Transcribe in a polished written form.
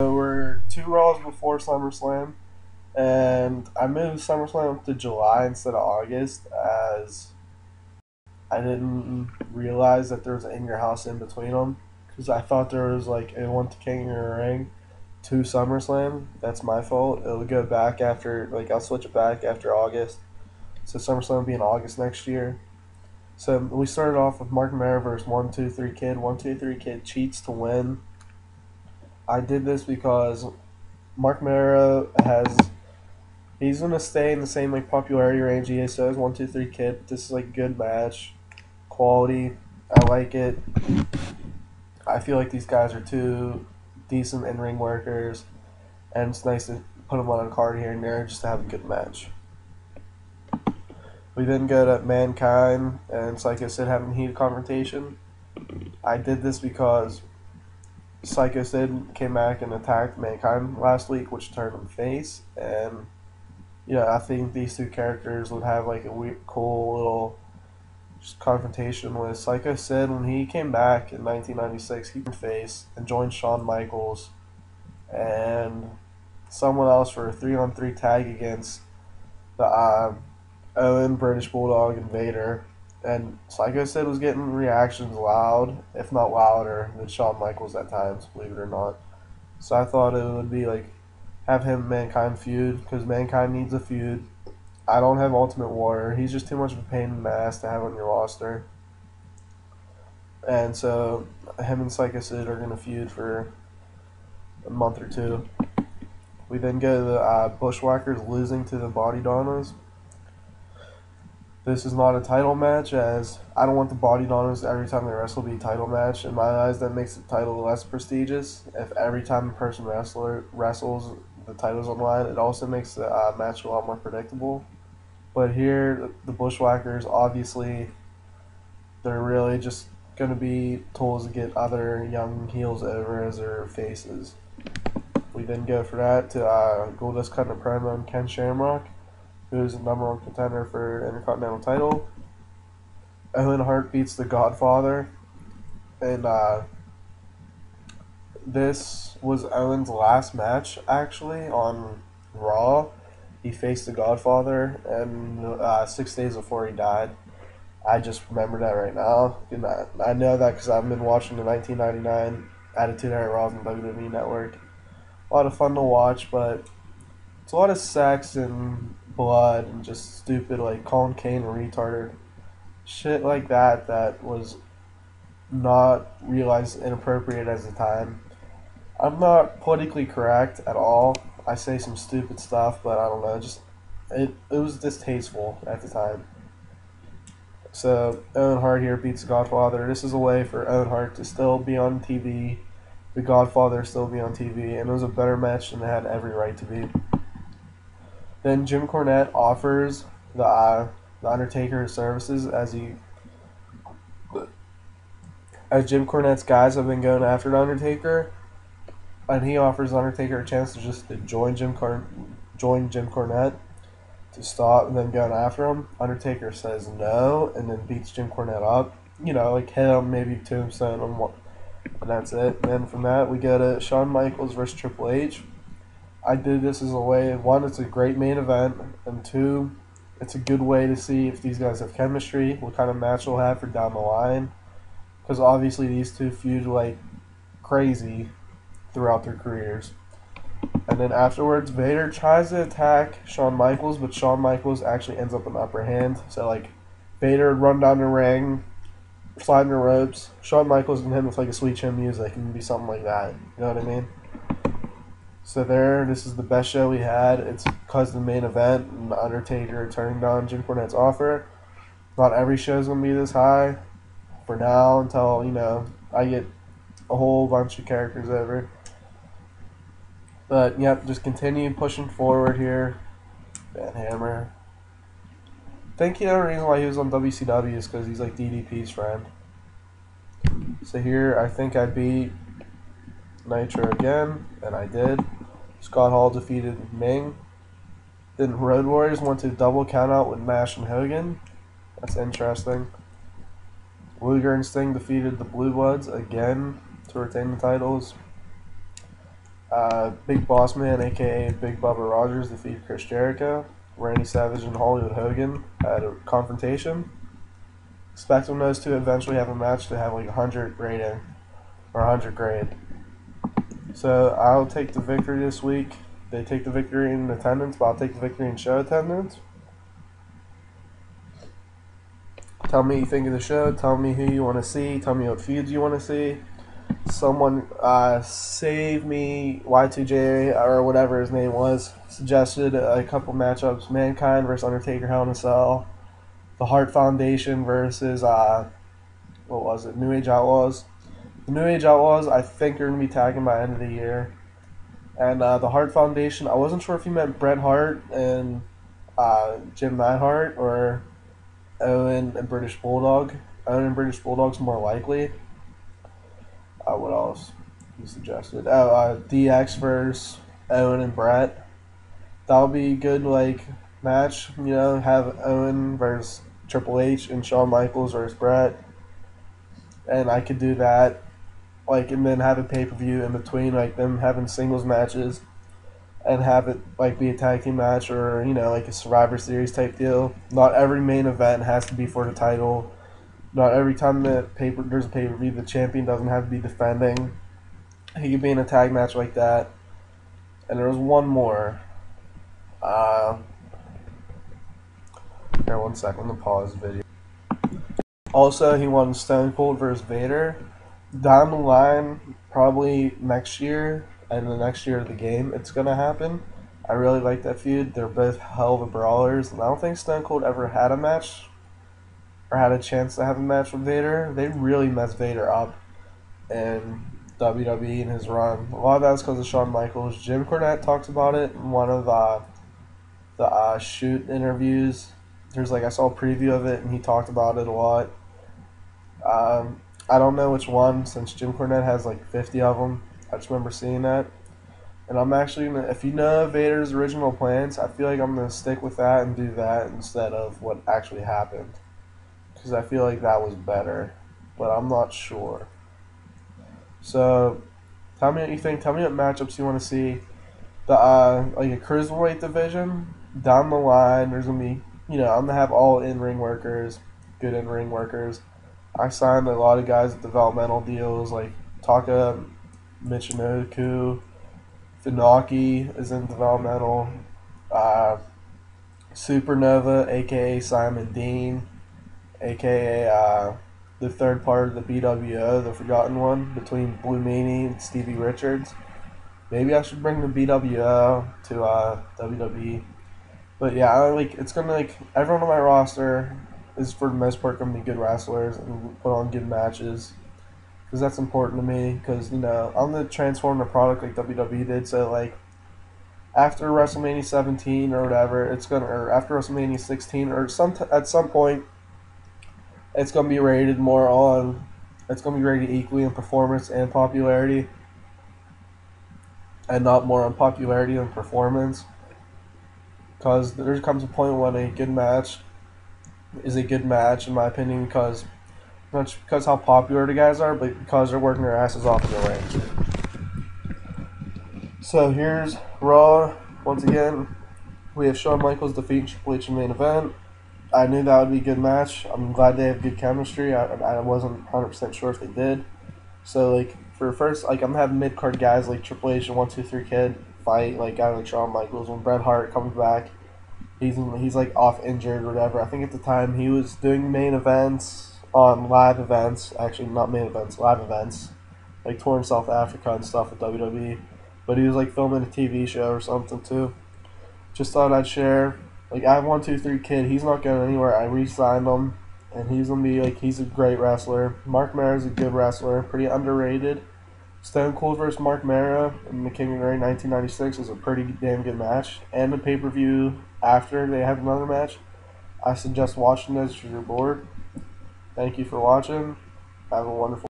So we're 2 Raws before SummerSlam, and I moved SummerSlam to July instead of August, as I didn't realize that there was an In Your House in between them. Because I thought there was like a one to King or a Ring to SummerSlam. That's my fault. It'll go back after, like, I'll switch it back after August. So SummerSlam will be in August next year. So we started off with Mark Mara versus 123 Kid. 123 Kid cheats to win. I did this because Mark Mara he's gonna stay in the same like popularity range he is. So is 123 Kid. This is like a good match, quality. I like it. I feel like these guys are two decent in ring workers, and it's nice to put them on a card here and there just to have a good match. We then go to Mankind and Psycho Sid having a heated confrontation. I did this because Psycho Sid came back and attacked Mankind last week, which turned him face, and yeah, I think these two characters would have like a weird, cool little just confrontation with Psycho Sid. When he came back in 1996, he turned face and joined Shawn Michaels and someone else for a 3-on-3 tag against the Owen, British Bulldog, and Vader. And Psycho Sid was getting reactions loud, if not louder, than Shawn Michaels at times, believe it or not. So I thought it would be like have him and Mankind feud because Mankind needs a feud. I don't have Ultimate Warrior. He's just too much of a pain in the ass to have on your roster. And so him and Psycho Sid are going to feud for a month or two. We then go to the Bushwhackers losing to the Body Donnas. This is not a title match, as I don't want the Body Donnas every time they wrestle be a title match. In my eyes, that makes the title less prestigious. If every time a person wrestles, the title's on the line, it also makes the match a lot more predictable. But here, the Bushwhackers, obviously, they're really just going to be tools to get other young heels over as their faces. We then go for that to Goldust cutting a promo on Ken Shamrock, who is the #1 contender for Intercontinental title. Owen Hart beats the Godfather, and this was Owen's last match actually on Raw. He faced the Godfather, and 6 days before he died. I just remember that right now. And I know that because I've been watching the 1999 Attitude Era Raw on the WWE Network. A lot of fun to watch, but it's a lot of sex and blood and just stupid, like calling Kane a retarded shit like that. That was not realized inappropriate at the time. I'm not politically correct at all. I say some stupid stuff, but I don't know. Just it was distasteful at the time. So Owen Hart here beats the Godfather. This is a way for Owen Hart to still be on TV, the Godfather still be on TV, and it was a better match than it had every right to be. Then Jim Cornette offers the Undertaker his services as Jim Cornette's guys have been going after the Undertaker, and he offers the Undertaker a chance to just join Jim Cornette to stop them going after him. Undertaker says no, and then beats Jim Cornette up. You know, like hit him, maybe tombstone him, and that's it. And then from that, we go to Shawn Michaels versus Triple H. I did this as a way, one, it's a great main event, and two, it's a good way to see if these guys have chemistry, what kind of match they'll have for down the line. Because obviously these two feud like crazy throughout their careers. And then afterwards, Vader tries to attack Shawn Michaels, but Shawn Michaels actually ends up an upper hand. So, like, Vader would run down the ring, sliding the ropes. Shawn Michaels and him with, like, a sweet chin music, and be something like that. You know what I mean? So this is the best show we had. It's because of the main event and the Undertaker turning down Jim Cornette's offer. Not every show is going to be this high for now until, I get a whole bunch of characters over. But, yep, just continue pushing forward here. Van Hammer. I think the only reason why he was on WCW is because he's like DDP's friend. So here, I think I beat Nitro again, and I did. Scott Hall defeated Ming. Then Road Warriors went to double countout with Nash and Hogan. That's interesting. Luger and Sting defeated the Blue Bloods again to retain the titles. Big Boss Man, aka Big Bubba Rogers, defeated Chris Jericho. Randy Savage and Hollywood Hogan had a confrontation. Expecting those two to eventually have a match to have like 100 rating or 100 grade. So I'll take the victory this week. They take the victory in attendance, but I'll take the victory in show attendance. Tell me what you think of the show. Tell me who you want to see. Tell me what feuds you want to see. Someone save me Y2J or whatever his name was suggested a couple matchups: Mankind versus Undertaker, Hell in a Cell, the Hart Foundation versus what was it? New Age Outlaws. The New Age Outlaws I think are gonna be tagging by the end of the year, and the Hart Foundation. I wasn't sure if he meant Bret Hart and Jim Neidhart or Owen and British Bulldog. Owen and British Bulldog's more likely. What else he suggested? DX versus Owen and Brett. That'll be a good like match. You know, have Owen versus Triple H and Shawn Michaels versus Brett, and I could do that. Like, and then have a pay per view in between, like them having singles matches, and have it like be a tag team match or like a Survivor Series type deal. Not every main event has to be for the title. Not every time there's a pay per view, the champion doesn't have to be defending. He could be in a tag match like that. And there was one more. Here, 1 second. Let me pause the video. Also, he won Stone Cold versus Vader. Down the line, probably next year, and the next year of the game, it's gonna happen. I really like that feud. They're both hell of a brawlers, and I don't think Stone Cold ever had a match or had a chance to have a match with Vader. They really messed Vader up in WWE in his run. A lot of that's because of Shawn Michaels. Jim Cornette talks about it in one of the shoot interviews. There's I saw a preview of it, and he talked about it a lot. I don't know which one, since Jim Cornette has 50 of them. I just remember seeing that. And I'm actually gonna, if you know Vader's original plans, I feel like I'm gonna stick with that and do that instead of what actually happened, because I feel like that was better, but I'm not sure. So, tell me what you think. Tell me what matchups you want to see. The a cruiserweight division down the line. There's gonna be, I'm gonna have all in-ring workers, good in-ring workers. I signed a lot of guys with developmental deals like Taka Michinoku, Funaki is in developmental. Supernova, aka Simon Dean, aka the third part of the BWO, the Forgotten One, between Blue Meanie and Stevie Richards. Maybe I should bring the BWO to WWE. But yeah, it's gonna everyone on my roster is for the most part gonna be good wrestlers and put on good matches, because that's important to me. Because I'm gonna transform the product like WWE did. So after WrestleMania 17 or whatever, or after WrestleMania 16 or at some point, it's gonna be rated more on. It's gonna be rated equally in performance and popularity, and not more on popularity than performance. Because there comes a point when a good match is a good match, in my opinion, because not just because how popular the guys are, but because they're working their asses off in the ring. So here's Raw. Once again, we have Shawn Michaels defeating Triple H in the main event. I knew that would be a good match. I'm glad they have good chemistry. I wasn't 100% sure if they did. So for first, I'm having mid card guys like Triple H and 1-2-3 Kid fight guys like Shawn Michaels. When Bret Hart comes back, he's off injured or whatever. I think at the time he was doing main events on live events. Actually, not main events, live events, touring South Africa and stuff with WWE. But he was filming a TV show or something too. Just thought I'd share. I have 1-2-3 Kid. He's not going anywhere. I re-signed him, and he's gonna be he's a great wrestler. Mark Mara's a good wrestler, pretty underrated. Stone Cold versus Mark Mara in the King of the Ring 1996 is a pretty damn good match. And the pay-per-view after they have another match. I suggest watching this if you're bored. Thank you for watching. Have a wonderful